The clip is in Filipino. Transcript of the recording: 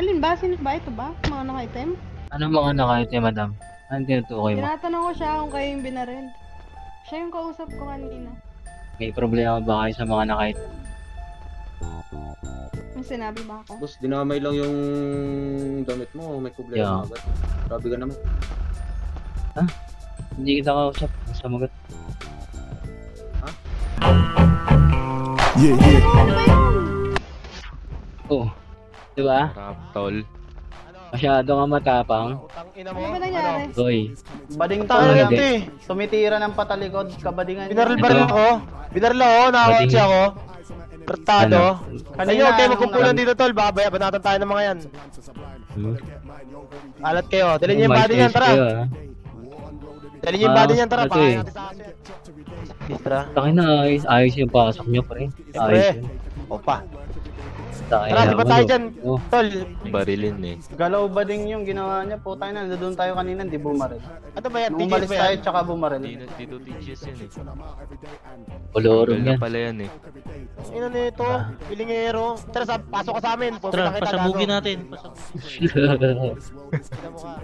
Alin ba? Sino ba? Ito ba? Mga naka-item? Ano mga naka-item, madam? Ano tinutukoy mo? Tinatanong ko siya kung kayo yung binaril. Siya yung kausap ko kanina. May problema ba kayo sa mga naka-item? May sinabi ba ako? Boss, dinamay lang yung damit mo. May problema Yeah. agad. Grabe ka naman. Hindi kita kausap. Sumagot. Yeah, yeah. Ano ba yun? Oo. Diba? Raptol. Masyado ka matapang. Utang ina mo. Ano ba nangyari? Hoy. Bading Tayo Ano na hindi? ito eh. Tumitira ng patalikod, kabadingan. Binaril-baril Ito. ako. Binaril ako, nakakotsi Bading. ako. Tratado. Ano? Ayun, okay, Kanina, magkumpulan dito tol. Babaya, banatan tayo ng mga yan. Hmm? Alat kayo. Dali niyo yung May body niyan, face tara. kayo, ah. Dali niyo yung body niyan, tara. Ito Pakain eh. natin sa aso yan. Distra. Takin na, ayos yung pasok nyo, pre. Ayos yun. Opa. Takin Tara, di ba tayo dyan? Oh. Tol, Barilin eh. Galaw bading yung ginawa niya, putay na, doon tayo kanina, di bumaril. ano ba yan? Nung TGS umalis ba tayo, yan? tsaka bumaril. Dito teaches yan eh. Kolorong Tagal na yan. pala yan eh. Sino nito? Pilingero. Tara, pasok ka sa amin. Tara, pasabugin natin. Tignan mo ka.